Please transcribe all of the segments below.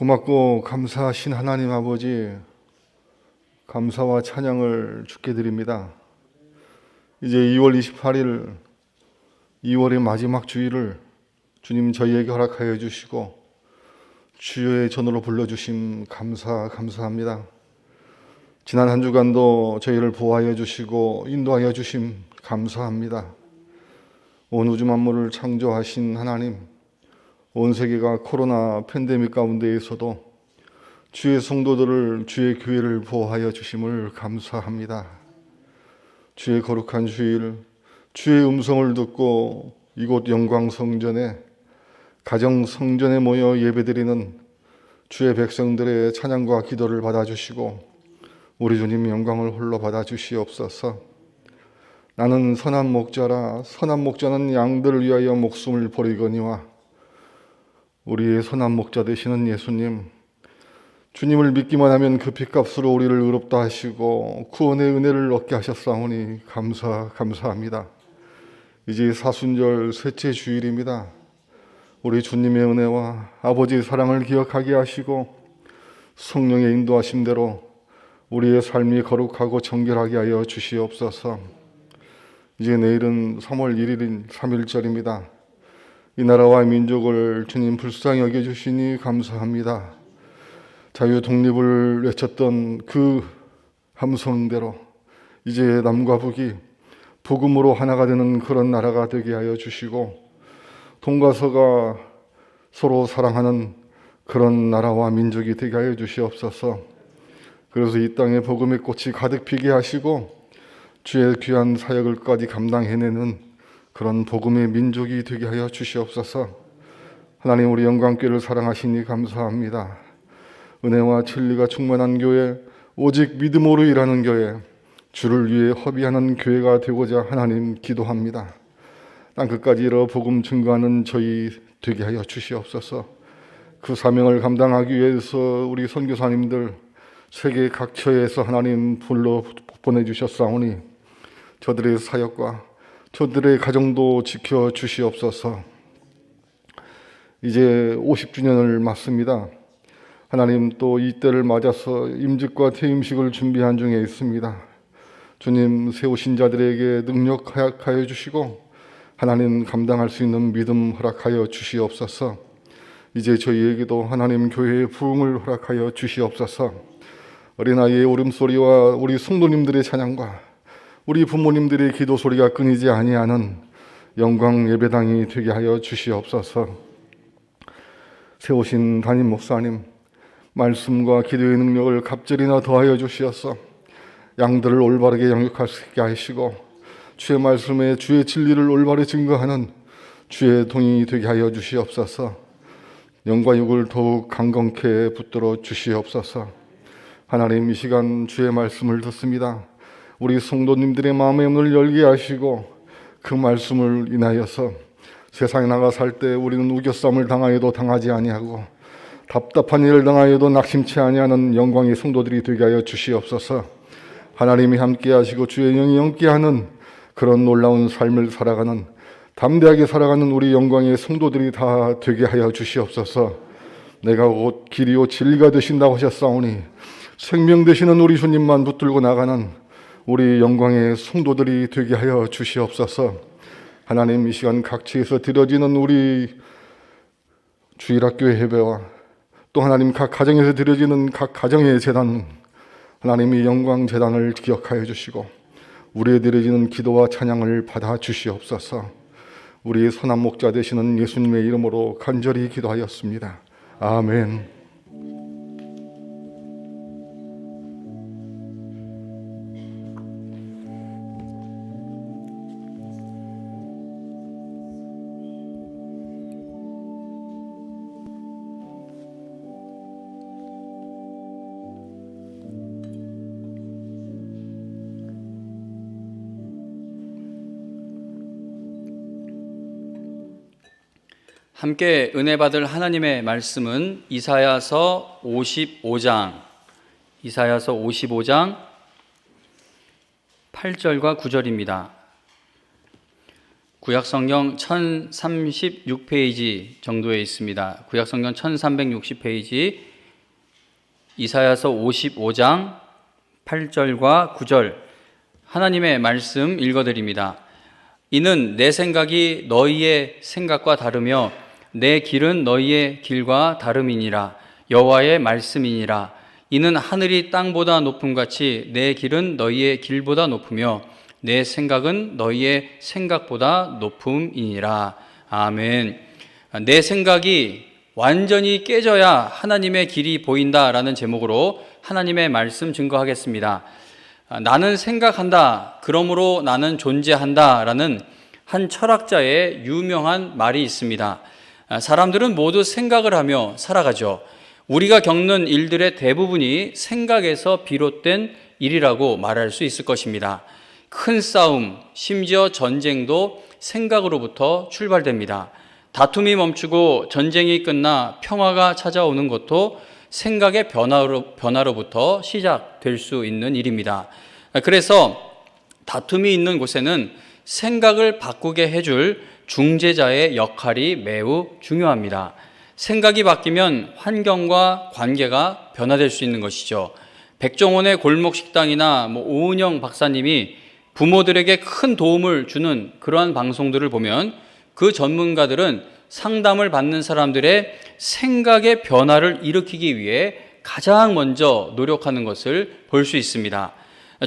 고맙고 감사하신 하나님 아버지, 감사와 찬양을 주께 드립니다. 이제 2월 28일, 2월의 마지막 주일을 주님 저희에게 허락하여 주시고 주의 전으로 불러주심 감사합니다. 지난 한 주간도 저희를 보호하여 주시고 인도하여 주심 감사합니다. 온 우주 만물을 창조하신 하나님, 온 세계가 코로나 팬데믹 가운데에서도 주의 성도들을, 주의 교회를 보호하여 주심을 감사합니다. 주의 거룩한 주일, 주의 음성을 듣고 이곳 영광성전에, 가정성전에 모여 예배드리는 주의 백성들의 찬양과 기도를 받아주시고 우리 주님 영광을 홀로 받아주시옵소서. 나는 선한 목자라, 선한 목자는 양들을 위하여 목숨을 버리거니와. 우리의 선한 목자 되시는 예수님, 주님을 믿기만 하면 그 핏값으로 우리를 의롭다 하시고 구원의 은혜를 얻게 하셨사오니 감사합니다. 이제 사순절 셋째 주일입니다. 우리 주님의 은혜와 아버지의 사랑을 기억하게 하시고 성령의 인도하심대로 우리의 삶이 거룩하고 정결하게 하여 주시옵소서. 이제 내일은 3월 1일인 3.1절입니다. 이 나라와 민족을 주님 불쌍히 여겨주시니 감사합니다. 자유 독립을 외쳤던 그 함성대로 이제 남과 북이 복음으로 하나가 되는 그런 나라가 되게 하여 주시고 동과 서가 서로 사랑하는 그런 나라와 민족이 되게 하여 주시옵소서. 그래서 이 땅에 복음의 꽃이 가득 피게 하시고 주의 귀한 사역을까지 감당해내는 그런 복음의 민족이 되게 하여 주시옵소서. 하나님, 우리 영광교회를 사랑하시니 감사합니다. 은혜와 진리가 충만한 교회, 오직 믿음으로 일하는 교회, 주를 위해 허비하는 교회가 되고자 하나님 기도합니다. 땅끝까지 이르러 복음 증거하는 저희 되게 하여 주시옵소서. 그 사명을 감당하기 위해서 우리 선교사님들 세계 각처에서 하나님 불러 보내주셨사오니 저들의 사역과 저들의 가정도 지켜 주시옵소서. 이제 50주년을 맞습니다. 하나님, 또 이때를 맞아서 임직과 퇴임식을 준비한 중에 있습니다. 주님, 세우신 자들에게 능력 허락하여 주시고 하나님 감당할 수 있는 믿음 허락하여 주시옵소서. 이제 저희에게도 하나님 교회의 부흥을 허락하여 주시옵소서. 어린아이의 울음소리와 우리 성도님들의 찬양과 우리 부모님들의 기도 소리가 끊이지 아니하는 영광 예배당이 되게 하여 주시옵소서. 세우신 담임 목사님, 말씀과 기도의 능력을 갑절이나 더하여 주시어서 양들을 올바르게 양육할 수 있게 하시고 주의 말씀에 주의 진리를 올바르게 증거하는 주의 동이 되게 하여 주시옵소서. 영과 육을 더욱 강건케 붙들어 주시옵소서. 하나님, 이 시간 주의 말씀을 듣습니다. 우리 성도님들의 마음의 문을 열게 하시고 그 말씀을 인하여서 세상에 나가 살 때 우리는 우겨쌈을 당하여도 당하지 아니하고 답답한 일을 당하여도 낙심치 아니하는 영광의 성도들이 되게 하여 주시옵소서. 하나님이 함께 하시고 주의 영이 함께하는 그런 놀라운 삶을 살아가는, 담대하게 살아가는 우리 영광의 성도들이 다 되게 하여 주시옵소서. 내가 곧 길이요 진리가 되신다고 하셨사오니 생명 되시는 우리 주님만 붙들고 나가는 우리 영광의 성도들이 되게 하여 주시옵소서. 하나님, 이 시간 각지에서 드려지는 우리 주일학교의 예배와 또 하나님 각 가정에서 드려지는 각 가정의 제단, 하나님이 영광 제단을 기억하여 주시고 우리에 드려지는 기도와 찬양을 받아 주시옵소서. 우리의 선한 목자 되시는 예수님의 이름으로 간절히 기도하였습니다. 아멘. 함께 은혜 받을 하나님의 말씀은 이사야서 55장 8절과 9절입니다. 구약성경 1036페이지 정도에 있습니다. 구약성경 1360페이지 이사야서 55장 8절과 9절 하나님의 말씀 읽어드립니다. 이는 내 생각이 너희의 생각과 다르며 내 길은 너희의 길과 다름이니라. 여호와의 말씀이니라. 이는 하늘이 땅보다 높음같이 내 길은 너희의 길보다 높으며 내 생각은 너희의 생각보다 높음이니라. 아멘. 내 생각이 완전히 깨져야 하나님의 길이 보인다라는 제목으로 하나님의 말씀 증거하겠습니다. 나는 생각한다, 그러므로 나는 존재한다 라는 한 철학자의 유명한 말이 있습니다. 사람들은 모두 생각을 하며 살아가죠. 우리가 겪는 일들의 대부분이 생각에서 비롯된 일이라고 말할 수 있을 것입니다. 큰 싸움, 심지어 전쟁도 생각으로부터 출발됩니다. 다툼이 멈추고 전쟁이 끝나 평화가 찾아오는 것도 생각의 변화로부터 시작될 수 있는 일입니다. 그래서 다툼이 있는 곳에는 생각을 바꾸게 해줄 중재자의 역할이 매우 중요합니다. 생각이 바뀌면 환경과 관계가 변화될 수 있는 것이죠. 백종원의 골목 식당이나 오은영 박사님이 부모들에게 큰 도움을 주는 그러한 방송들을 보면 그 전문가들은 상담을 받는 사람들의 생각의 변화를 일으키기 위해 가장 먼저 노력하는 것을 볼 수 있습니다.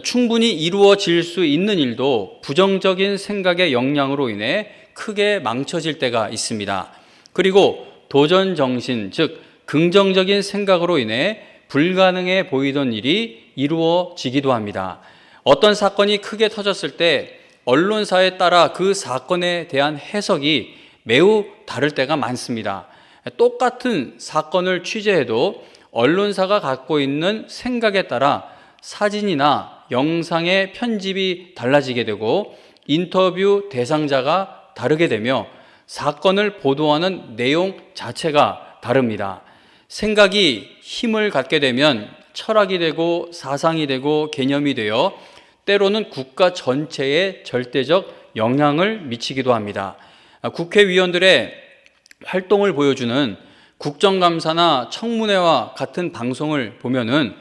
충분히 이루어질 수 있는 일도 부정적인 생각의 영향으로 인해 크게 망쳐질 때가 있습니다. 그리고 도전 정신, 즉 긍정적인 생각으로 인해 불가능해 보이던 일이 이루어지기도 합니다. 어떤 사건이 크게 터졌을 때 언론사에 따라 그 사건에 대한 해석이 매우 다를 때가 많습니다. 똑같은 사건을 취재해도 언론사가 갖고 있는 생각에 따라 사진이나 영상의 편집이 달라지게 되고 인터뷰 대상자가 다르게 되며 사건을 보도하는 내용 자체가 다릅니다. 생각이 힘을 갖게 되면 철학이 되고 사상이 되고 개념이 되어 때로는 국가 전체에 절대적 영향을 미치기도 합니다. 국회의원들의 활동을 보여주는 국정감사나 청문회와 같은 방송을 보면은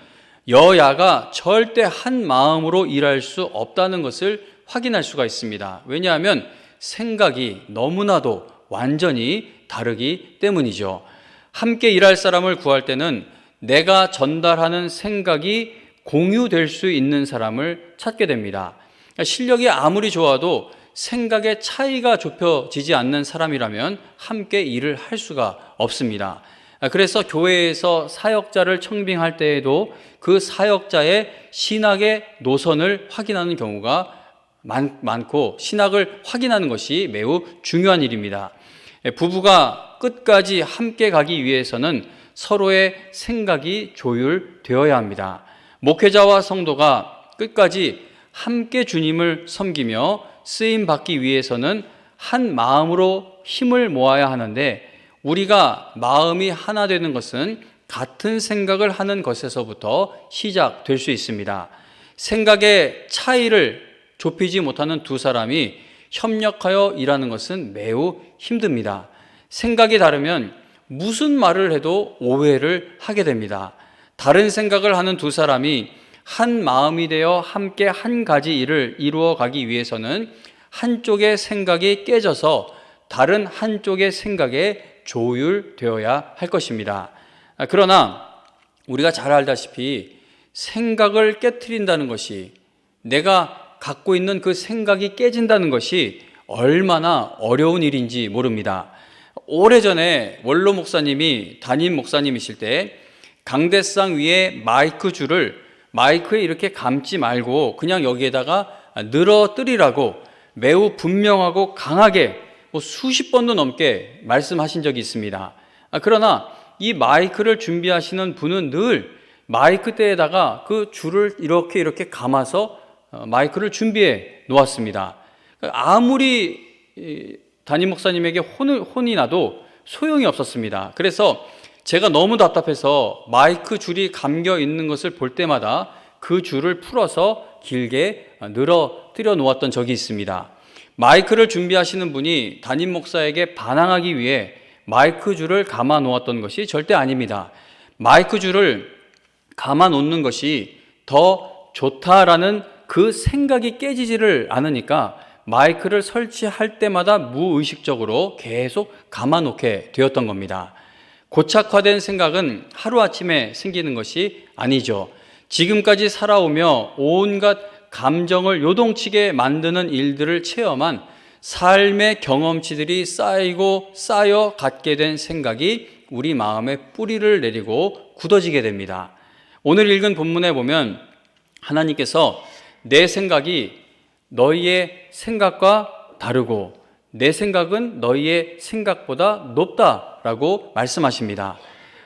여야가 절대 한 마음으로 일할 수 없다는 것을 확인할 수가 있습니다. 왜냐하면 생각이 너무나도 완전히 다르기 때문이죠. 함께 일할 사람을 구할 때는 내가 전달하는 생각이 공유될 수 있는 사람을 찾게 됩니다. 실력이 아무리 좋아도 생각의 차이가 좁혀지지 않는 사람이라면 함께 일을 할 수가 없습니다. 그래서 교회에서 사역자를 청빙할 때에도 그 사역자의 신학의 노선을 확인하는 경우가 많고 신학을 확인하는 것이 매우 중요한 일입니다. 부부가 끝까지 함께 가기 위해서는 서로의 생각이 조율되어야 합니다. 목회자와 성도가 끝까지 함께 주님을 섬기며 쓰임 받기 위해서는 한 마음으로 힘을 모아야 하는데 우리가 마음이 하나 되는 것은 같은 생각을 하는 것에서부터 시작될 수 있습니다. 생각의 차이를 좁히지 못하는 두 사람이 협력하여 일하는 것은 매우 힘듭니다. 생각이 다르면 무슨 말을 해도 오해를 하게 됩니다. 다른 생각을 하는 두 사람이 한 마음이 되어 함께 한 가지 일을 이루어 가기 위해서는 한쪽의 생각이 깨져서 다른 한쪽의 생각에 조율되어야 할 것입니다. 그러나 우리가 잘 알다시피 생각을 깨트린다는 것이 내가 갖고 있는 그 생각이 깨진다는 것이 얼마나 어려운 일인지 모릅니다. 오래전에 원로 목사님이 담임 목사님이실 때 강대상 위에 마이크 줄을 마이크에 이렇게 감지 말고 그냥 여기에다가 늘어뜨리라고 매우 분명하고 강하게 수십 번도 넘게 말씀하신 적이 있습니다. 그러나 이 마이크를 준비하시는 분은 늘 마이크대에다가 그 줄을 이렇게 감아서 마이크를 준비해 놓았습니다. 아무리 담임 목사님에게 혼이 나도 소용이 없었습니다. 그래서 제가 너무 답답해서 마이크 줄이 감겨 있는 것을 볼 때마다 그 줄을 풀어서 길게 늘어뜨려 놓았던 적이 있습니다. 마이크를 준비하시는 분이 담임 목사에게 반항하기 위해 마이크 줄을 감아 놓았던 것이 절대 아닙니다. 마이크 줄을 가만 놓는 것이 더 좋다라는 그 생각이 깨지지를 않으니까 마이크를 설치할 때마다 무의식적으로 계속 가만 놓게 되었던 겁니다. 고착화된 생각은 하루아침에 생기는 것이 아니죠. 지금까지 살아오며 온갖 감정을 요동치게 만드는 일들을 체험한 삶의 경험치들이 쌓이고 쌓여 갖게 된 생각이 우리 마음에 뿌리를 내리고 굳어지게 됩니다. 오늘 읽은 본문에 보면 하나님께서 내 생각이 너희의 생각과 다르고 내 생각은 너희의 생각보다 높다라고 말씀하십니다.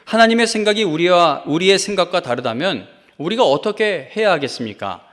하나님의 생각이 우리의 생각과 다르다면 우리가 어떻게 해야 하겠습니까?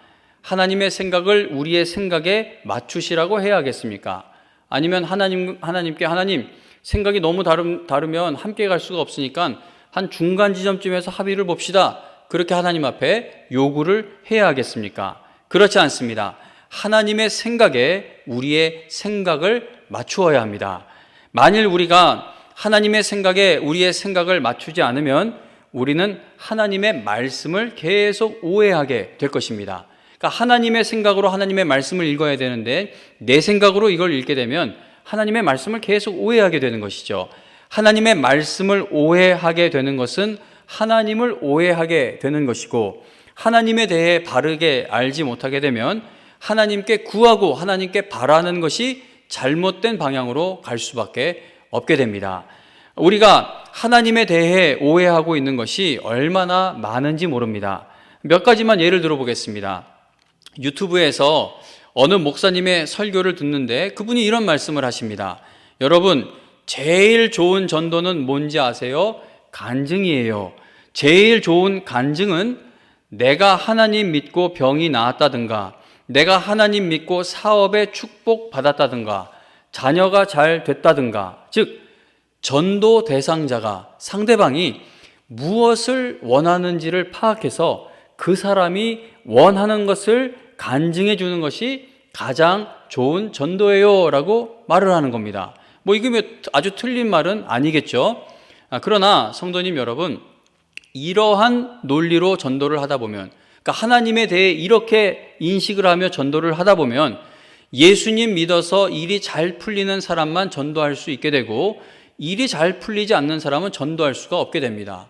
하나님의 생각을 우리의 생각에 맞추시라고 해야 하겠습니까? 아니면 하나님께 하나님 생각이 너무 다르면 함께 갈 수가 없으니까 한 중간 지점쯤에서 합의를 봅시다. 그렇게 하나님 앞에 요구를 해야 하겠습니까? 그렇지 않습니다. 하나님의 생각에 우리의 생각을 맞추어야 합니다. 만일 우리가 하나님의 생각에 우리의 생각을 맞추지 않으면 우리는 하나님의 말씀을 계속 오해하게 될 것입니다. 그러니까 하나님의 생각으로 하나님의 말씀을 읽어야 되는데 내 생각으로 이걸 읽게 되면 하나님의 말씀을 계속 오해하게 되는 것이죠. 하나님의 말씀을 오해하게 되는 것은 하나님을 오해하게 되는 것이고, 하나님에 대해 바르게 알지 못하게 되면 하나님께 구하고 하나님께 바라는 것이 잘못된 방향으로 갈 수밖에 없게 됩니다. 우리가 하나님에 대해 오해하고 있는 것이 얼마나 많은지 모릅니다. 몇 가지만 예를 들어보겠습니다. 유튜브에서 어느 목사님의 설교를 듣는데 그분이 이런 말씀을 하십니다. 여러분, 제일 좋은 전도는 뭔지 아세요? 간증이에요. 제일 좋은 간증은 내가 하나님 믿고 병이 나았다든가, 내가 하나님 믿고 사업에 축복 받았다든가, 자녀가 잘 됐다든가, 즉 전도 대상자가, 상대방이 무엇을 원하는지를 파악해서 그 사람이 원하는 것을 간증해 주는 것이 가장 좋은 전도예요 라고 말을 하는 겁니다. 이게 아주 틀린 말은 아니겠죠. 그러나 성도님 여러분, 이러한 논리로 전도를 하다 보면, 그러니까 하나님에 대해 이렇게 인식을 하며 전도를 하다 보면 예수님 믿어서 일이 잘 풀리는 사람만 전도할 수 있게 되고, 일이 잘 풀리지 않는 사람은 전도할 수가 없게 됩니다.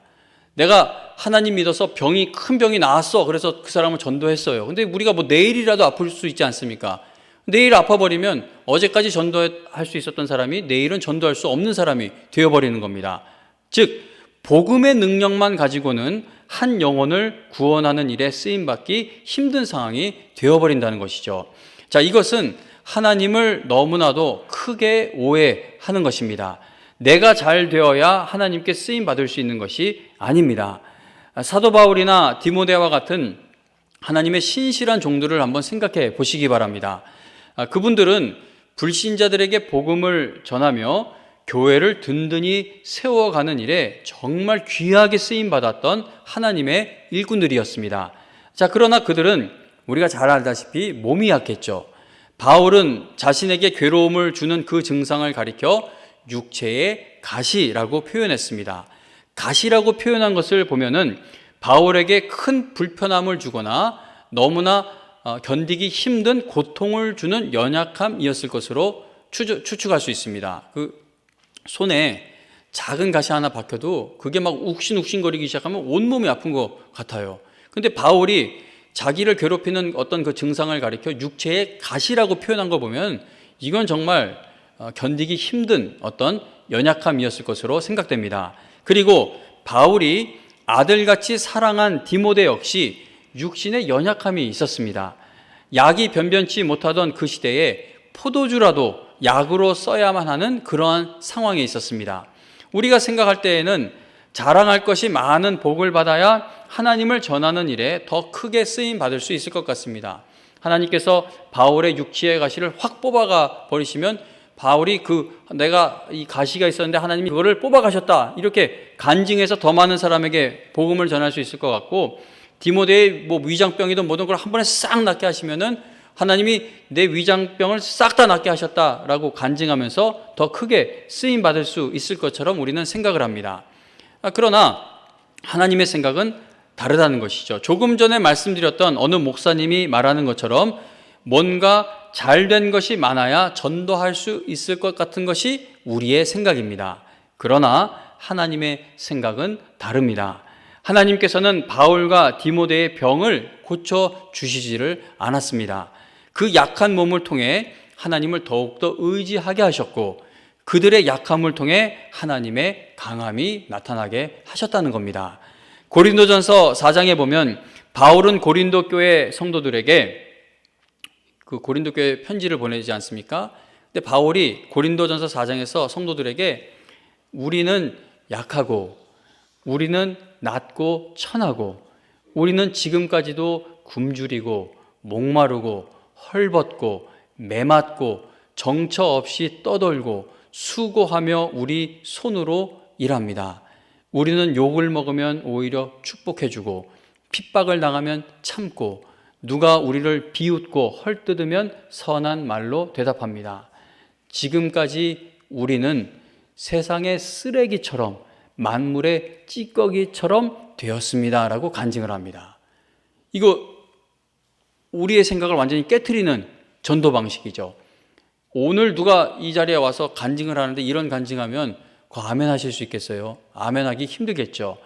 내가 하나님 믿어서 큰 병이 나았어. 그래서 그 사람을 전도했어요. 근데 우리가 내일이라도 아플 수 있지 않습니까? 내일 아파버리면 어제까지 전도할 수 있었던 사람이 내일은 전도할 수 없는 사람이 되어버리는 겁니다. 즉 복음의 능력만 가지고는 한 영혼을 구원하는 일에 쓰임받기 힘든 상황이 되어버린다는 것이죠. 자, 이것은 하나님을 너무나도 크게 오해하는 것입니다. 내가 잘 되어야 하나님께 쓰임받을 수 있는 것이 아닙니다. 사도 바울이나 디모데와 같은 하나님의 신실한 종들을 한번 생각해 보시기 바랍니다. 그분들은 불신자들에게 복음을 전하며 교회를 든든히 세워가는 일에 정말 귀하게 쓰임받았던 하나님의 일꾼들이었습니다. 자, 그러나 그들은 우리가 잘 알다시피 몸이 약했죠. 바울은 자신에게 괴로움을 주는 그 증상을 가리켜 육체의 가시라고 표현했습니다. 가시라고 표현한 것을 보면은 바울에게 큰 불편함을 주거나 너무나 견디기 힘든 고통을 주는 연약함이었을 것으로 추측할 수 있습니다. 그 손에 작은 가시 하나 박혀도 그게 막 욱신욱신거리기 시작하면 온몸이 아픈 것 같아요. 근데 바울이 자기를 괴롭히는 어떤 그 증상을 가리켜 육체의 가시라고 표현한 거 보면 이건 정말 견디기 힘든 어떤 연약함이었을 것으로 생각됩니다. 그리고 바울이 아들같이 사랑한 디모데 역시 육신의 연약함이 있었습니다. 약이 변변치 못하던 그 시대에 포도주라도 약으로 써야만 하는 그러한 상황에 있었습니다. 우리가 생각할 때에는 자랑할 것이 많은 복을 받아야 하나님을 전하는 일에 더 크게 쓰임 받을 수 있을 것 같습니다. 하나님께서 바울의 육체의 가시를 확 뽑아가 버리시면 바울이 내가 이 가시가 있었는데 하나님이 그거를 뽑아가셨다, 이렇게 간증해서 더 많은 사람에게 복음을 전할 수 있을 것 같고, 디모데의 위장병이든 모든 걸 한 번에 싹 낫게 하시면은 하나님이 내 위장병을 싹 다 낫게 하셨다라고 간증하면서 더 크게 쓰임 받을 수 있을 것처럼 우리는 생각을 합니다. 그러나 하나님의 생각은 다르다는 것이죠. 조금 전에 말씀드렸던 어느 목사님이 말하는 것처럼 뭔가 잘된 것이 많아야 전도할 수 있을 것 같은 것이 우리의 생각입니다. 그러나 하나님의 생각은 다릅니다. 하나님께서는 바울과 디모데의 병을 고쳐 주시지를 않았습니다. 그 약한 몸을 통해 하나님을 더욱더 의지하게 하셨고 그들의 약함을 통해 하나님의 강함이 나타나게 하셨다는 겁니다. 고린도전서 4장에 보면 바울은 고린도 교회 성도들에게 그 고린도 교회 편지를 보내지 않습니까? 근데 바울이 고린도전서 4장에서 성도들에게 우리는 약하고 우리는 낮고 천하고 우리는 지금까지도 굶주리고 목마르고 헐벗고 매맞고 정처 없이 떠돌고 수고하며 우리 손으로 일합니다. 우리는 욕을 먹으면 오히려 축복해주고 핍박을 당하면 참고 누가 우리를 비웃고 헐뜯으면 선한 말로 대답합니다. 지금까지 우리는 세상의 쓰레기처럼 만물의 찌꺼기처럼 되었습니다 라고 간증을 합니다. 이거 우리의 생각을 완전히 깨트리는 전도 방식이죠. 오늘 누가 이 자리에 와서 간증을 하는데 이런 간증하면 아멘 하실 수 있겠어요? 아멘 하기 힘들겠죠.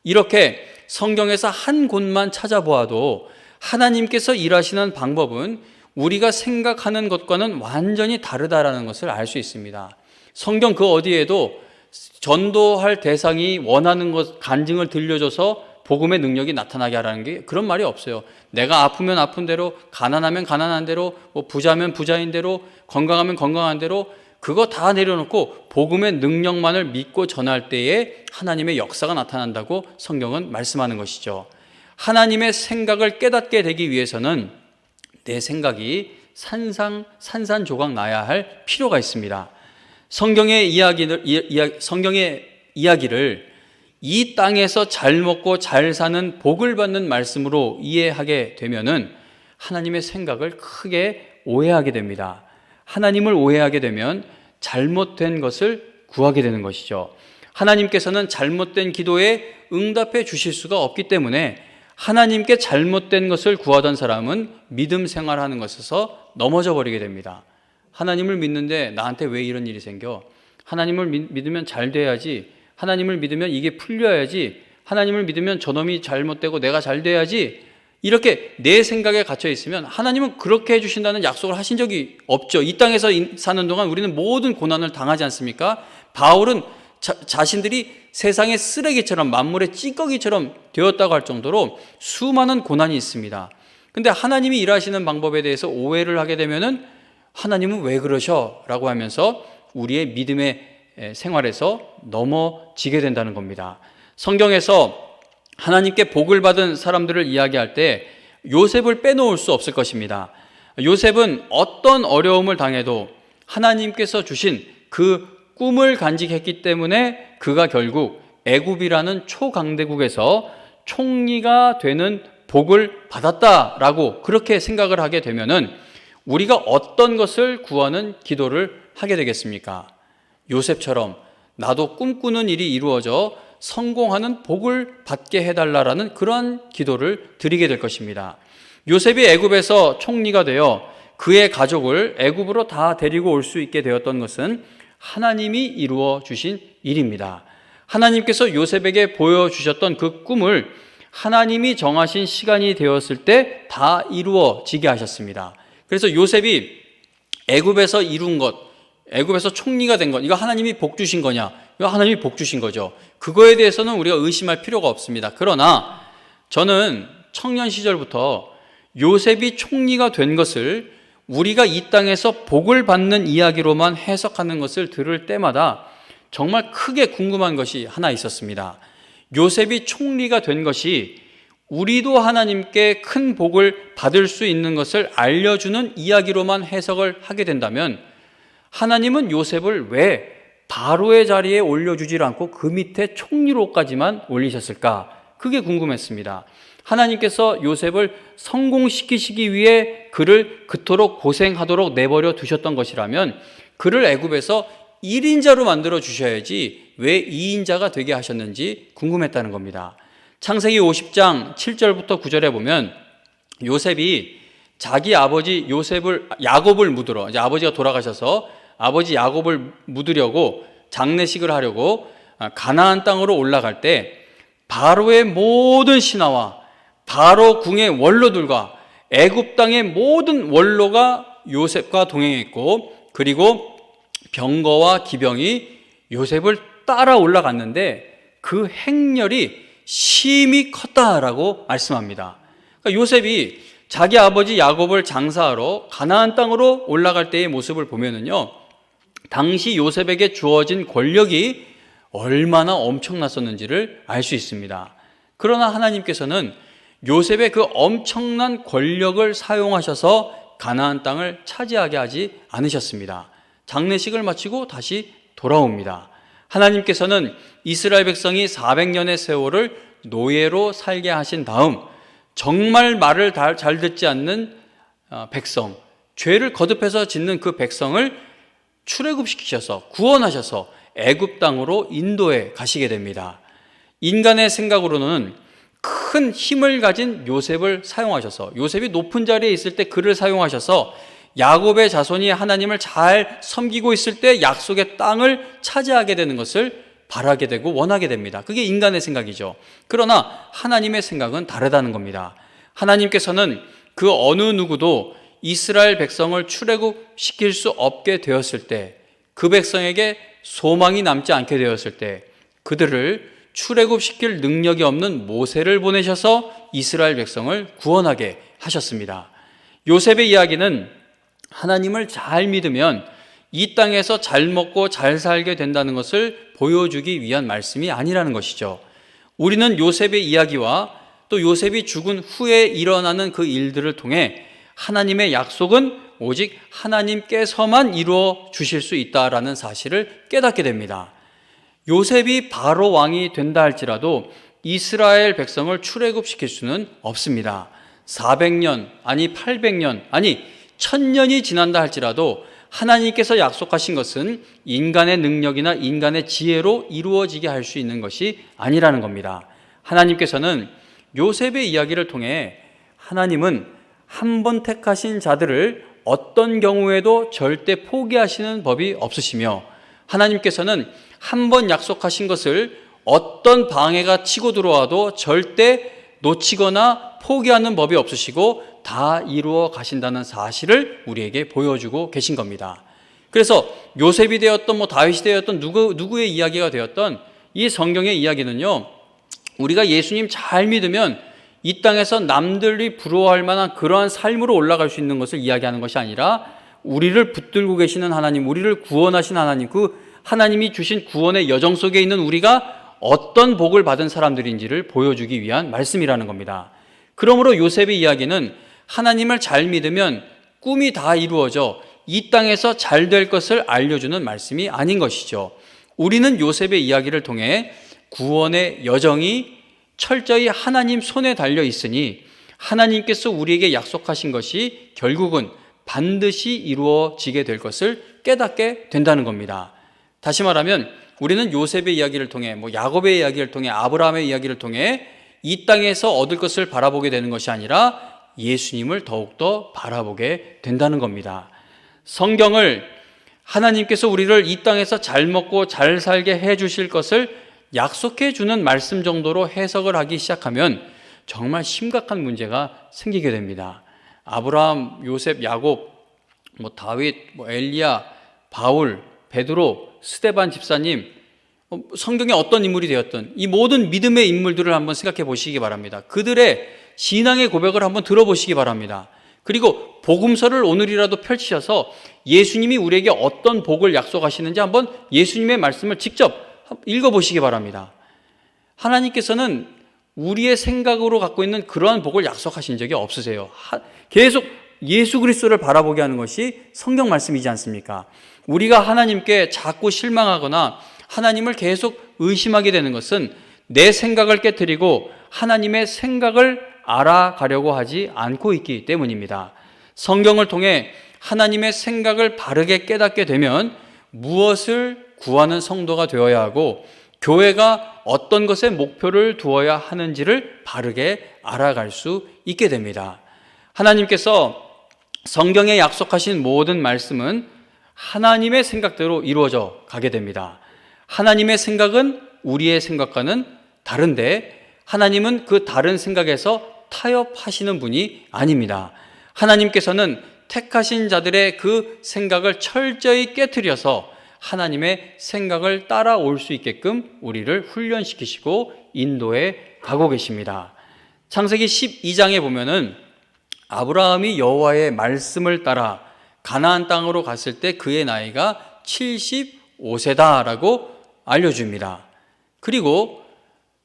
이렇게 성경에서 한 곳만 찾아보아도 하나님께서 일하시는 방법은 우리가 생각하는 것과는 완전히 다르다라는 것을 알 수 있습니다. 성경 그 어디에도 전도할 대상이 원하는 것, 간증을 들려줘서 복음의 능력이 나타나게 하라는 게 그런 말이 없어요. 내가 아프면 아픈 대로, 가난하면 가난한 대로, 부자면 부자인 대로, 건강하면 건강한 대로 그거 다 내려놓고 복음의 능력만을 믿고 전할 때에 하나님의 역사가 나타난다고 성경은 말씀하는 것이죠. 하나님의 생각을 깨닫게 되기 위해서는 내 생각이 산산조각 나야 할 필요가 있습니다. 성경의 이야기를 이 땅에서 잘 먹고 잘 사는 복을 받는 말씀으로 이해하게 되면은 하나님의 생각을 크게 오해하게 됩니다. 하나님을 오해하게 되면 잘못된 것을 구하게 되는 것이죠. 하나님께서는 잘못된 기도에 응답해 주실 수가 없기 때문에 하나님께 잘못된 것을 구하던 사람은 믿음 생활하는 것에서 넘어져 버리게 됩니다. 하나님을 믿는데 나한테 왜 이런 일이 생겨? 하나님을 믿으면 잘 돼야지. 하나님을 믿으면 이게 풀려야지. 하나님을 믿으면 저놈이 잘못되고 내가 잘 돼야지. 이렇게 내 생각에 갇혀 있으면 하나님은 그렇게 해주신다는 약속을 하신 적이 없죠. 이 땅에서 사는 동안 우리는 모든 고난을 당하지 않습니까? 바울은 자신들이 세상의 쓰레기처럼 만물의 찌꺼기처럼 되었다고 할 정도로 수많은 고난이 있습니다. 근데 하나님이 일하시는 방법에 대해서 오해를 하게 되면은 하나님은 왜 그러셔? 라고 하면서 우리의 믿음의 생활에서 넘어지게 된다는 겁니다. 성경에서 하나님께 복을 받은 사람들을 이야기할 때 요셉을 빼놓을 수 없을 것입니다. 요셉은 어떤 어려움을 당해도 하나님께서 주신 그 꿈을 간직했기 때문에 그가 결국 애굽이라는 초강대국에서 총리가 되는 복을 받았다라고 그렇게 생각을 하게 되면은 우리가 어떤 것을 구하는 기도를 하게 되겠습니까? 요셉처럼 나도 꿈꾸는 일이 이루어져 성공하는 복을 받게 해달라라는 그러한 기도를 드리게 될 것입니다. 요셉이 애굽에서 총리가 되어 그의 가족을 애굽으로 다 데리고 올 수 있게 되었던 것은 하나님이 이루어 주신 일입니다. 하나님께서 요셉에게 보여주셨던 그 꿈을 하나님이 정하신 시간이 되었을 때 다 이루어지게 하셨습니다. 그래서 요셉이 애굽에서 이룬 것, 애굽에서 총리가 된 것, 이거 하나님이 복 주신 거냐? 이거 하나님이 복 주신 거죠. 그거에 대해서는 우리가 의심할 필요가 없습니다. 그러나 저는 청년 시절부터 요셉이 총리가 된 것을 우리가 이 땅에서 복을 받는 이야기로만 해석하는 것을 들을 때마다 정말 크게 궁금한 것이 하나 있었습니다. 요셉이 총리가 된 것이 우리도 하나님께 큰 복을 받을 수 있는 것을 알려주는 이야기로만 해석을 하게 된다면 하나님은 요셉을 왜 바로의 자리에 올려주질 않고 그 밑에 총리로까지만 올리셨을까? 그게 궁금했습니다. 하나님께서 요셉을 성공시키시기 위해 그를 그토록 고생하도록 내버려 두셨던 것이라면 그를 애굽에서 1인자로 만들어 주셔야지 왜 2인자가 되게 하셨는지 궁금했다는 겁니다. 창세기 50장 7절부터 9절에 보면 요셉이 자기 아버지 야곱을 묻으러, 이제 아버지가 돌아가셔서 아버지 야곱을 묻으려고 장례식을 하려고 가나안 땅으로 올라갈 때 바로의 모든 신하와 바로 궁의 원로들과 애굽 땅의 모든 원로가 요셉과 동행했고, 그리고 병거와 기병이 요셉을 따라 올라갔는데 그 행렬이 심히 컸다라고 말씀합니다. 그러니까 요셉이 자기 아버지 야곱을 장사하러 가나안 땅으로 올라갈 때의 모습을 보면은요, 당시 요셉에게 주어진 권력이 얼마나 엄청났었는지를 알 수 있습니다. 그러나 하나님께서는 요셉의 그 엄청난 권력을 사용하셔서 가나안 땅을 차지하게 하지 않으셨습니다. 장례식을 마치고 다시 돌아옵니다. 하나님께서는 이스라엘 백성이 400년의 세월을 노예로 살게 하신 다음 정말 말을 잘 듣지 않는 백성, 죄를 거듭해서 짓는 그 백성을 출애굽시키셔서 구원하셔서 애굽 땅으로 인도해 가시게 됩니다. 인간의 생각으로는 큰 힘을 가진 요셉을 사용하셔서, 요셉이 높은 자리에 있을 때 그를 사용하셔서 야곱의 자손이 하나님을 잘 섬기고 있을 때 약속의 땅을 차지하게 되는 것을 바라게 되고 원하게 됩니다. 그게 인간의 생각이죠. 그러나 하나님의 생각은 다르다는 겁니다. 하나님께서는 그 어느 누구도 이스라엘 백성을 출애굽시킬 수 없게 되었을 때, 그 백성에게 소망이 남지 않게 되었을 때 그들을 출애굽시킬 능력이 없는 모세를 보내셔서 이스라엘 백성을 구원하게 하셨습니다. 요셉의 이야기는 하나님을 잘 믿으면 이 땅에서 잘 먹고 잘 살게 된다는 것을 보여주기 위한 말씀이 아니라는 것이죠. 우리는 요셉의 이야기와 또 요셉이 죽은 후에 일어나는 그 일들을 통해 하나님의 약속은 오직 하나님께서만 이루어 주실 수 있다라는 사실을 깨닫게 됩니다. 요셉이 바로 왕이 된다 할지라도 이스라엘 백성을 출애굽시킬 수는 없습니다. 400년, 아니 800년, 아니 1000년이 지난다 할지라도 하나님께서 약속하신 것은 인간의 능력이나 인간의 지혜로 이루어지게 할 수 있는 것이 아니라는 겁니다. 하나님께서는 요셉의 이야기를 통해 하나님은 한 번 택하신 자들을 어떤 경우에도 절대 포기하시는 법이 없으시며, 하나님께서는 한 번 약속하신 것을 어떤 방해가 치고 들어와도 절대 놓치거나 포기하는 법이 없으시고 다 이루어 가신다는 사실을 우리에게 보여주고 계신 겁니다. 그래서 요셉이 되었던 다윗이 되었던 누구의 이야기가 되었던 이 성경의 이야기는요, 우리가 예수님 잘 믿으면 이 땅에서 남들이 부러워할 만한 그러한 삶으로 올라갈 수 있는 것을 이야기하는 것이 아니라 우리를 붙들고 계시는 하나님, 우리를 구원하신 하나님, 그 하나님이 주신 구원의 여정 속에 있는 우리가 어떤 복을 받은 사람들인지를 보여주기 위한 말씀이라는 겁니다. 그러므로 요셉의 이야기는 하나님을 잘 믿으면 꿈이 다 이루어져 이 땅에서 잘 될 것을 알려주는 말씀이 아닌 것이죠. 우리는 요셉의 이야기를 통해 구원의 여정이 철저히 하나님 손에 달려 있으니 하나님께서 우리에게 약속하신 것이 결국은 반드시 이루어지게 될 것을 깨닫게 된다는 겁니다. 다시 말하면 우리는 요셉의 이야기를 통해 야곱의 이야기를 통해 아브라함의 이야기를 통해 이 땅에서 얻을 것을 바라보게 되는 것이 아니라 예수님을 더욱더 바라보게 된다는 겁니다. 성경을 하나님께서 우리를 이 땅에서 잘 먹고 잘 살게 해 주실 것을 약속해 주는 말씀 정도로 해석을 하기 시작하면 정말 심각한 문제가 생기게 됩니다. 아브라함, 요셉, 야곱, 다윗, 엘리야, 바울, 베드로, 스데반 집사님, 성경에 어떤 인물이 되었던 이 모든 믿음의 인물들을 한번 생각해 보시기 바랍니다. 그들의 신앙의 고백을 한번 들어보시기 바랍니다. 그리고 복음서를 오늘이라도 펼치셔서 예수님이 우리에게 어떤 복을 약속하시는지 한번 예수님의 말씀을 직접 읽어보시기 바랍니다. 하나님께서는 우리의 생각으로 갖고 있는 그러한 복을 약속하신 적이 없으세요. 계속 예수 그리스도를 바라보게 하는 것이 성경 말씀이지 않습니까? 우리가 하나님께 자꾸 실망하거나 하나님을 계속 의심하게 되는 것은 내 생각을 깨트리고 하나님의 생각을 알아가려고 하지 않고 있기 때문입니다. 성경을 통해 하나님의 생각을 바르게 깨닫게 되면 무엇을 구하는 성도가 되어야 하고 교회가 어떤 것에 목표를 두어야 하는지를 바르게 알아갈 수 있게 됩니다. 하나님께서 성경에 약속하신 모든 말씀은 하나님의 생각대로 이루어져 가게 됩니다. 하나님의 생각은 우리의 생각과는 다른데 하나님은 그 다른 생각에서 타협하시는 분이 아닙니다. 하나님께서는 택하신 자들의 그 생각을 철저히 깨트려서 하나님의 생각을 따라올 수 있게끔 우리를 훈련시키시고 인도해 가고 계십니다. 창세기 12장에 보면은 아브라함이 여호와의 말씀을 따라 가나안 땅으로 갔을 때 그의 나이가 75세다라고 알려줍니다. 그리고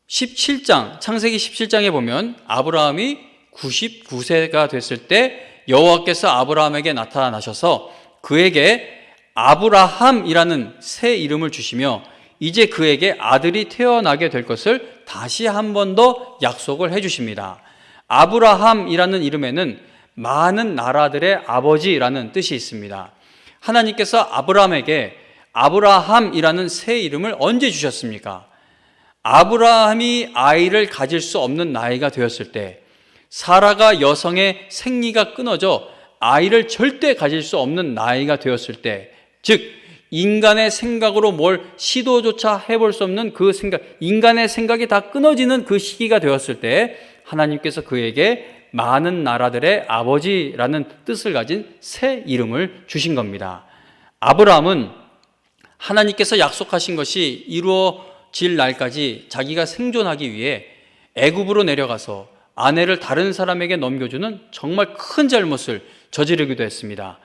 17장, 창세기 17장에 보면 아브라함이 99세가 됐을 때 여호와께서 아브라함에게 나타나셔서 그에게 아브라함이라는 새 이름을 주시며 이제 그에게 아들이 태어나게 될 것을 다시 한 번 더 약속을 해 주십니다. 아브라함이라는 이름에는 많은 나라들의 아버지라는 뜻이 있습니다. 하나님께서 아브라함에게 아브라함이라는 새 이름을 언제 주셨습니까? 아브라함이 아이를 가질 수 없는 나이가 되었을 때, 사라가 여성의 생리가 끊어져 아이를 절대 가질 수 없는 나이가 되었을 때, 즉 인간의 생각으로 뭘 시도조차 해볼 수 없는 그 생각, 인간의 생각이 다 끊어지는 그 시기가 되었을 때 하나님께서 그에게 많은 나라들의 아버지라는 뜻을 가진 새 이름을 주신 겁니다. 아브라함은 하나님께서 약속하신 것이 이루어질 날까지 자기가 생존하기 위해 애굽으로 내려가서 아내를 다른 사람에게 넘겨주는 정말 큰 잘못을 저지르기도 했습니다.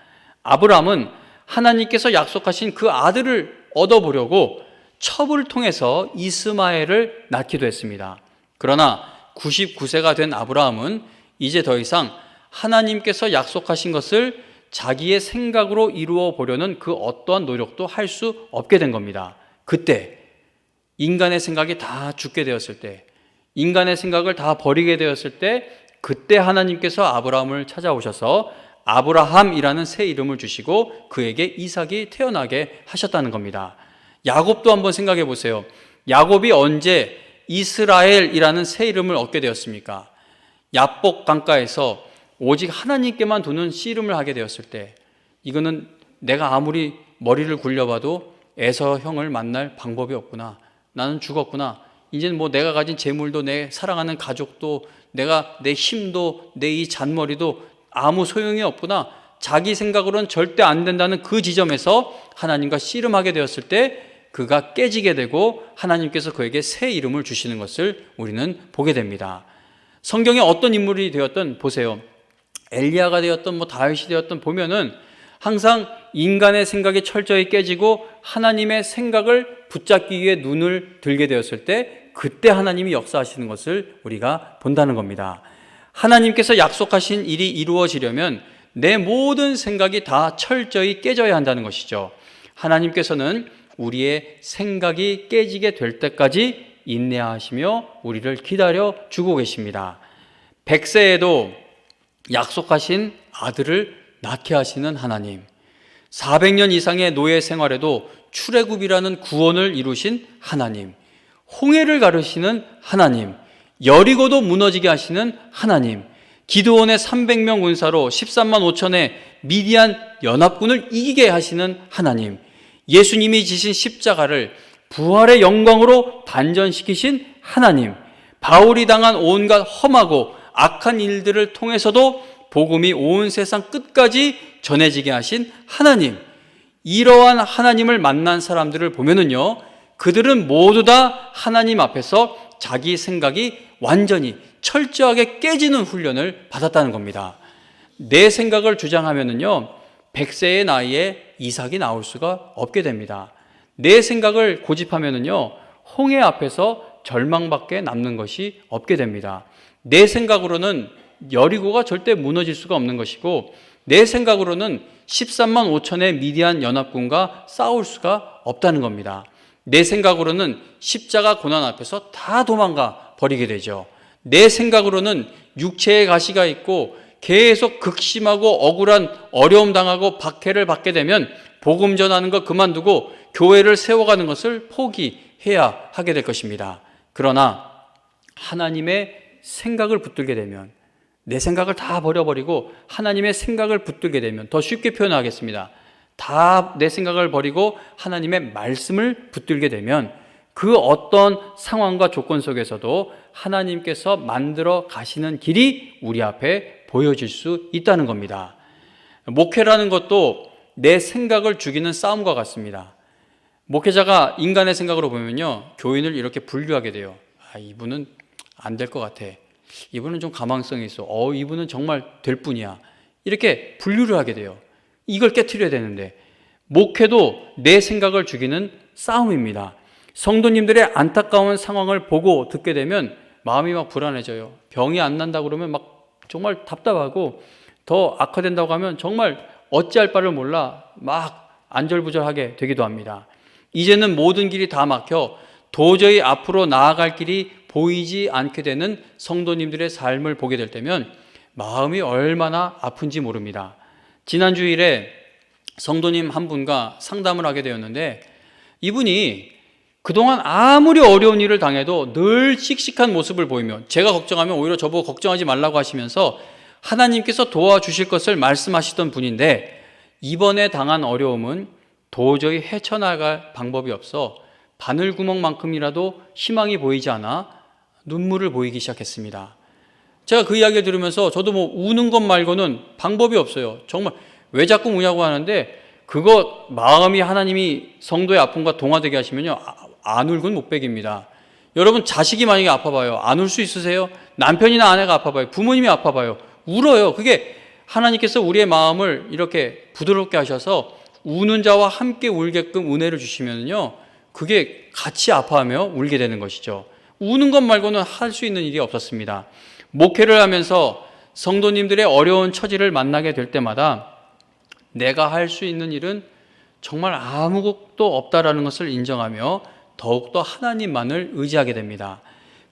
아브라함은 하나님께서 약속하신 그 아들을 얻어보려고 첩을 통해서 이스마엘을 낳기도 했습니다. 그러나 99세가 된 아브라함은 이제 더 이상 하나님께서 약속하신 것을 자기의 생각으로 이루어 보려는 그 어떠한 노력도 할 수 없게 된 겁니다. 그때 인간의 생각이 다 죽게 되었을 때, 인간의 생각을 다 버리게 되었을 때, 그때 하나님께서 아브라함을 찾아오셔서 아브라함이라는 새 이름을 주시고 그에게 이삭이 태어나게 하셨다는 겁니다. 야곱도 한번 생각해 보세요. 야곱이 언제 이스라엘이라는 새 이름을 얻게 되었습니까? 야복 강가에서 오직 하나님께만 두는 씨름을 하게 되었을 때, 이거는 내가 아무리 머리를 굴려봐도 에서 형을 만날 방법이 없구나, 나는 죽었구나, 이제는 뭐 내가 가진 재물도 내 사랑하는 가족도 내가 내 힘도 내 이 잔머리도 아무 소용이 없구나, 자기 생각으로는 절대 안 된다는 그 지점에서 하나님과 씨름하게 되었을 때 그가 깨지게 되고 하나님께서 그에게 새 이름을 주시는 것을 우리는 보게 됩니다. 성경에 어떤 인물이 되었든 보세요. 엘리야가 되었든 뭐 다윗이 되었든 보면은 항상 인간의 생각이 철저히 깨지고 하나님의 생각을 붙잡기 위해 눈을 들게 되었을 때 그때 하나님이 역사하시는 것을 우리가 본다는 겁니다. 하나님께서 약속하신 일이 이루어지려면 내 모든 생각이 다 철저히 깨져야 한다는 것이죠. 하나님께서는 우리의 생각이 깨지게 될 때까지 인내하시며 우리를 기다려 주고 계십니다. 100세에도 약속하신 아들을 낳게 하시는 하나님, 400년 이상의 노예 생활에도 출애굽이라는 구원을 이루신 하나님, 홍해를 가르시는 하나님, 여리고도 무너지게 하시는 하나님, 기드온의 300명 군사로 13만 5천의 미디안 연합군을 이기게 하시는 하나님, 예수님이 지신 십자가를 부활의 영광으로 반전시키신 하나님, 바울이 당한 온갖 험하고 악한 일들을 통해서도 복음이 온 세상 끝까지 전해지게 하신 하나님, 이러한 하나님을 만난 사람들을 보면은요, 그들은 모두 다 하나님 앞에서 자기 생각이 완전히 철저하게 깨지는 훈련을 받았다는 겁니다. 내 생각을 주장하면은요, 100세의 나이에 이삭이 나올 수가 없게 됩니다. 내 생각을 고집하면은요, 홍해 앞에서 절망밖에 남는 것이 없게 됩니다. 내 생각으로는 여리고가 절대 무너질 수가 없는 것이고, 내 생각으로는 13만 5천의 미디안 연합군과 싸울 수가 없다는 겁니다. 내 생각으로는 십자가 고난 앞에서 다 도망가 버리게 되죠. 내 생각으로는 육체의 가시가 있고 계속 극심하고 억울한 어려움 당하고 박해를 받게 되면 복음 전하는 거 그만두고 교회를 세워가는 것을 포기해야 하게 될 것입니다. 그러나 하나님의 생각을 붙들게 되면, 내 생각을 다 버려버리고 하나님의 생각을 붙들게 되면, 더 쉽게 표현하겠습니다. 다 내 생각을 버리고 하나님의 말씀을 붙들게 되면 그 어떤 상황과 조건 속에서도 하나님께서 만들어 가시는 길이 우리 앞에 보여질 수 있다는 겁니다. 목회라는 것도 내 생각을 죽이는 싸움과 같습니다. 목회자가 인간의 생각으로 보면요, 교인을 이렇게 분류하게 돼요. 이분은 안 될 것 같아. 이분은 좀 가망성이 있어. 이분은 정말 될 뿐이야. 이렇게 분류를 하게 돼요. 이걸 깨트려야 되는데, 목회도 내 생각을 죽이는 싸움입니다. 성도님들의 안타까운 상황을 보고 듣게 되면 마음이 막 불안해져요. 병이 안 난다고 그러면 막 정말 답답하고, 더 악화된다고 하면 정말 어찌할 바를 몰라 막 안절부절하게 되기도 합니다. 이제는 모든 길이 다 막혀 도저히 앞으로 나아갈 길이 보이지 않게 되는 성도님들의 삶을 보게 될 때면 마음이 얼마나 아픈지 모릅니다. 지난 주일에 성도님 한 분과 상담을 하게 되었는데, 이분이 그동안 아무리 어려운 일을 당해도 늘 씩씩한 모습을 보이며, 제가 걱정하면 오히려 저보고 걱정하지 말라고 하시면서 하나님께서 도와주실 것을 말씀하시던 분인데, 이번에 당한 어려움은 도저히 헤쳐나갈 방법이 없어 바늘구멍만큼이라도 희망이 보이지 않아 눈물을 보이기 시작했습니다. 제가 그 이야기를 들으면서 저도 뭐 우는 것 말고는 방법이 없어요. 정말 왜 자꾸 우냐고 하는데, 그거 마음이 하나님이 성도의 아픔과 동화되게 하시면요, 안 울고는 못 베깁니다. 여러분, 자식이 만약에 아파봐요. 안 울 수 있으세요? 남편이나 아내가 아파봐요. 부모님이 아파봐요. 울어요. 그게 하나님께서 우리의 마음을 이렇게 부드럽게 하셔서 우는 자와 함께 울게끔 은혜를 주시면요, 그게 같이 아파하며 울게 되는 것이죠. 우는 것 말고는 할 수 있는 일이 없었습니다. 목회를 하면서 성도님들의 어려운 처지를 만나게 될 때마다 내가 할 수 있는 일은 정말 아무것도 없다라는 것을 인정하며 더욱더 하나님만을 의지하게 됩니다.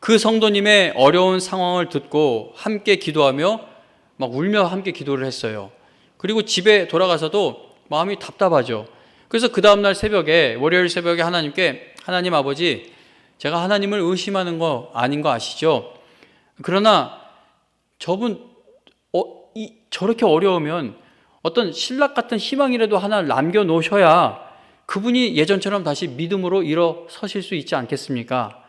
그 성도님의 어려운 상황을 듣고 함께 기도하며 막 울며 함께 기도를 했어요. 그리고 집에 돌아가서도 마음이 답답하죠. 그래서 그 다음날 새벽에, 월요일 새벽에 하나님께, 하나님 아버지, 제가 하나님을 의심하는 거 아닌 거 아시죠? 그러나 저분 저렇게 어려우면 어떤 신락 같은 희망이라도 하나 남겨놓으셔야 그분이 예전처럼 다시 믿음으로 일어서실 수 있지 않겠습니까?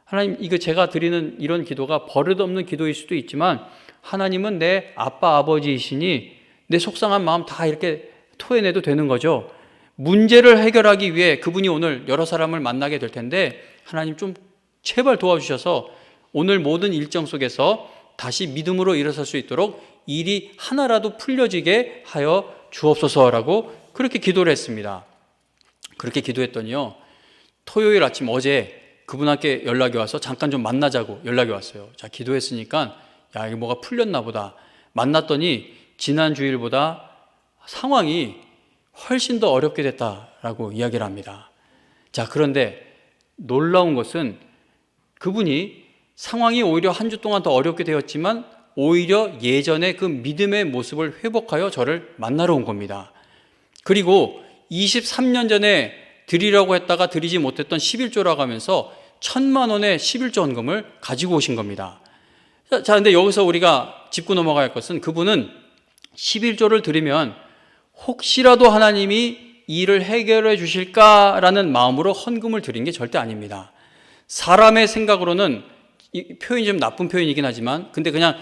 하나님, 이거 제가 드리는 이런 기도가 버릇없는 기도일 수도 있지만 하나님은 내 아빠 아버지이시니 내 속상한 마음 다 이렇게 토해내도 되는 거죠. 문제를 해결하기 위해 그분이 오늘 여러 사람을 만나게 될 텐데, 하나님 좀 제발 도와주셔서 오늘 모든 일정 속에서 다시 믿음으로 일어설 수 있도록 일이 하나라도 풀려지게 하여 주옵소서라고 그렇게 기도를 했습니다. 그렇게 기도했더니요, 토요일 아침 어제 그분한테 연락이 와서 잠깐 좀 만나자고 연락이 왔어요. 자, 기도했으니까 야, 이게 뭐가 풀렸나 보다. 만났더니 지난 주일보다 상황이 훨씬 더 어렵게 됐다라고 이야기를 합니다. 자, 그런데 놀라운 것은 그분이 상황이 오히려 한 주 동안 더 어렵게 되었지만 오히려 예전의 그 믿음의 모습을 회복하여 저를 만나러 온 겁니다. 그리고 23년 전에 드리려고 했다가 드리지 못했던 11조라고 하면서 1,000만 원의 11조 헌금을 가지고 오신 겁니다. 자, 근데 여기서 우리가 짚고 넘어갈 것은, 그분은 11조를 드리면 혹시라도 하나님이 일을 해결해 주실까라는 마음으로 헌금을 드린 게 절대 아닙니다. 사람의 생각으로는, 이 표현이 좀 나쁜 표현이긴 하지만, 근데 그냥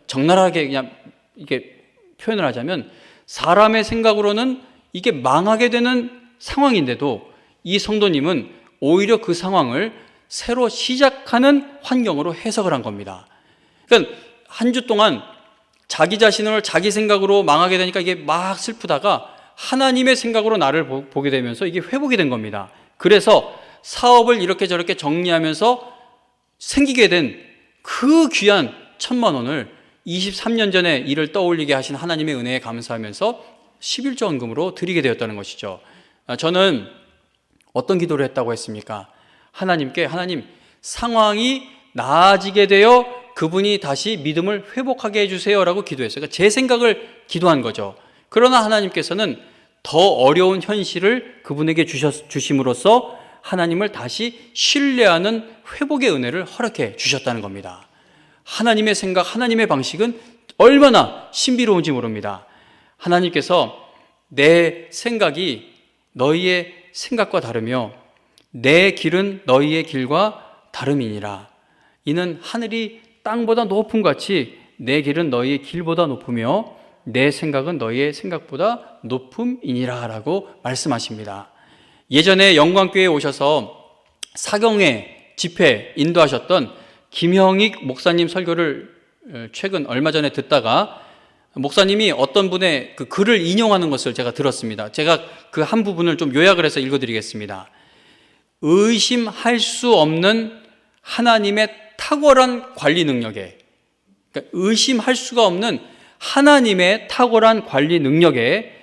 적나라하게 그냥 이게 표현을 하자면, 사람의 생각으로는 이게 망하게 되는 상황인데도 이 성도님은 오히려 그 상황을 새로 시작하는 환경으로 해석을 한 겁니다. 그러니까 한 주 동안 자기 자신을 자기 생각으로 망하게 되니까 이게 막 슬프다가 하나님의 생각으로 나를 보게 되면서 이게 회복이 된 겁니다. 그래서 사업을 이렇게 저렇게 정리하면서 생기게 된 그 귀한 1,000만 원을 23년 전에 이를 떠올리게 하신 하나님의 은혜에 감사하면서 11조 헌금으로 드리게 되었다는 것이죠. 저는 어떤 기도를 했다고 했습니까? 하나님께, 하나님, 상황이 나아지게 되어 그분이 다시 믿음을 회복하게 해주세요라고 기도했어요. 그러니까 제 생각을 기도한 거죠. 그러나 하나님께서는 더 어려운 현실을 그분에게 주심으로써 하나님을 다시 신뢰하는 회복의 은혜를 허락해 주셨다는 겁니다. 하나님의 생각, 하나님의 방식은 얼마나 신비로운지 모릅니다. 하나님께서 내 생각이 너희의 생각과 다르며 내 길은 너희의 길과 다름이니라. 이는 하늘이 땅보다 높음 같이 내 길은 너희의 길보다 높으며 내 생각은 너희의 생각보다 높음이니라 라고 말씀하십니다. 예전에 영광교회에 오셔서 사경회 집회 인도하셨던 김형익 목사님 설교를 최근 얼마 전에 듣다가 목사님이 어떤 분의 그 글을 인용하는 것을 제가 들었습니다. 제가 그 한 부분을 좀 요약을 해서 읽어드리겠습니다. 의심할 수 없는 하나님의 탁월한 관리 능력에, 그러니까 의심할 수가 없는 하나님의 탁월한 관리 능력에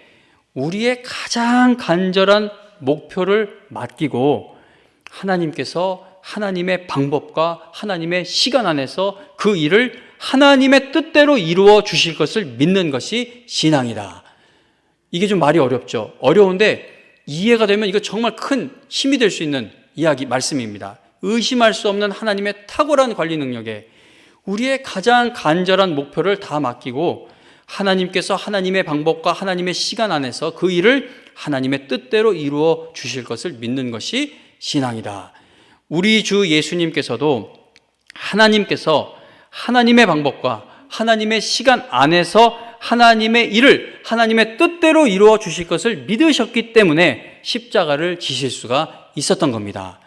우리의 가장 간절한 목표를 맡기고 하나님께서 하나님의 방법과 하나님의 시간 안에서 그 일을 하나님의 뜻대로 이루어 주실 것을 믿는 것이 신앙이다. 이게 좀 말이 어렵죠. 어려운데 이해가 되면 이거 정말 큰 힘이 될 수 있는 이야기, 말씀입니다. 의심할 수 없는 하나님의 탁월한 관리 능력에 우리의 가장 간절한 목표를 다 맡기고 하나님께서 하나님의 방법과 하나님의 시간 안에서 그 일을 하나님의 뜻대로 이루어 주실 것을 믿는 것이 신앙이다. 우리 주 예수님께서도 하나님께서 하나님의 방법과 하나님의 시간 안에서 하나님의 일을 하나님의 뜻대로 이루어 주실 것을 믿으셨기 때문에 십자가를 지실 수가 있었던 겁니다.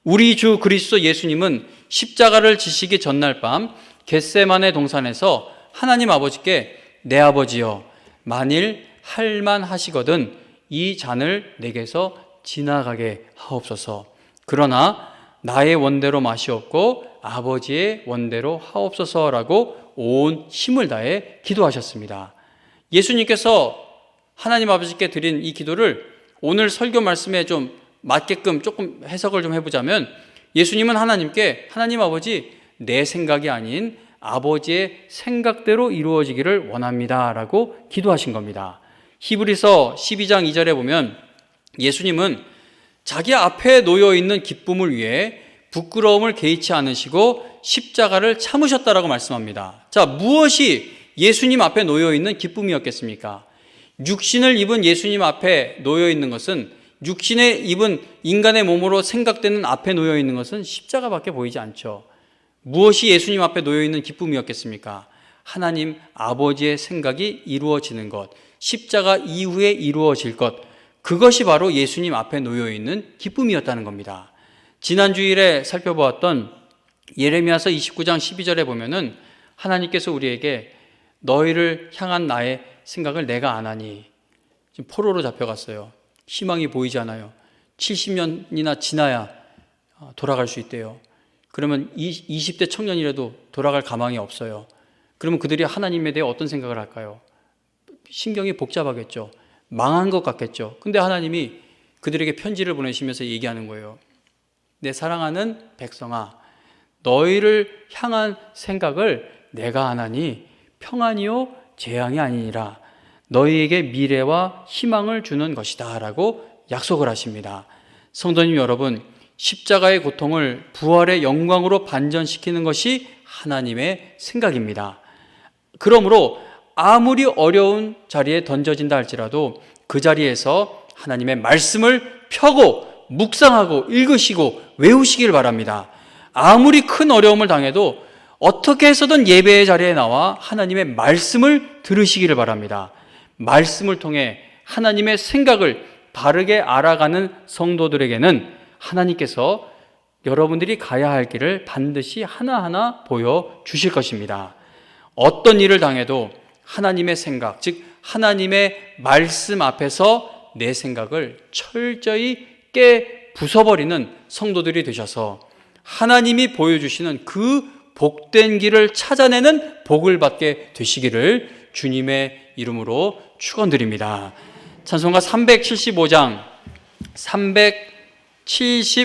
우리 주 그리스도 예수님은 십자가를 지시기 전날 밤 겟세마네 동산에서 하나님 아버지께 내 아버지여 만일 할만하시거든 이 잔을 내게서 지나가게 하옵소서. 그러나 나의 원대로 마시옵고 아버지의 원대로 하옵소서라고 온 힘을 다해 기도하셨습니다. 예수님께서 하나님 아버지께 드린 이 기도를 오늘 설교 말씀에 좀 맞게끔 조금 해석을 좀 해보자면 예수님은 하나님께 하나님 아버지 내 생각이 아닌 아버지의 생각대로 이루어지기를 원합니다 라고 기도하신 겁니다. 히브리서 12장 2절에 보면 예수님은 자기 앞에 놓여있는 기쁨을 위해 부끄러움을 개의치 않으시고 십자가를 참으셨다라고 말씀합니다. 자, 무엇이 예수님 앞에 놓여있는 기쁨이었겠습니까? 육신을 입은 예수님 앞에 놓여있는 것은, 육신을 입은 인간의 몸으로 생각되는 앞에 놓여있는 것은 십자가밖에 보이지 않죠. 무엇이 예수님 앞에 놓여있는 기쁨이었겠습니까? 하나님 아버지의 생각이 이루어지는 것, 십자가 이후에 이루어질 것, 그것이 바로 예수님 앞에 놓여있는 기쁨이었다는 겁니다. 지난 주일에 살펴보았던 예레미야서 29장 12절에 보면은 하나님께서 우리에게 너희를 향한 나의 생각을 내가 아나니, 지금 포로로 잡혀갔어요. 희망이 보이지 않아요. 70년이나 지나야 돌아갈 수 있대요. 그러면 20대 청년이라도 돌아갈 가망이 없어요. 그러면 그들이 하나님에 대해 어떤 생각을 할까요? 신경이 복잡하겠죠. 망한 것 같겠죠. 근데 하나님이 그들에게 편지를 보내시면서 얘기하는 거예요. 내 사랑하는 백성아, 너희를 향한 생각을 내가 아나니 평안이요 재앙이 아니니라. 너희에게 미래와 희망을 주는 것이다 라고 약속을 하십니다. 성도님 여러분, 십자가의 고통을 부활의 영광으로 반전시키는 것이 하나님의 생각입니다. 그러므로 아무리 어려운 자리에 던져진다 할지라도 그 자리에서 하나님의 말씀을 펴고 묵상하고 읽으시고 외우시길 바랍니다. 아무리 큰 어려움을 당해도 어떻게 해서든 예배의 자리에 나와 하나님의 말씀을 들으시기를 바랍니다. 말씀을 통해 하나님의 생각을 바르게 알아가는 성도들에게는 하나님께서 여러분들이 가야 할 길을 반드시 하나하나 보여주실 것입니다. 어떤 일을 당해도 하나님의 생각, 즉 하나님의 말씀 앞에서 내 생각을 철저히 깨 부숴버리는 성도들이 되셔서 하나님이 보여주시는 그 복된 길을 찾아내는 복을 받게 되시기를 주님의 이름으로 축원드립니다. 찬송가 375장 375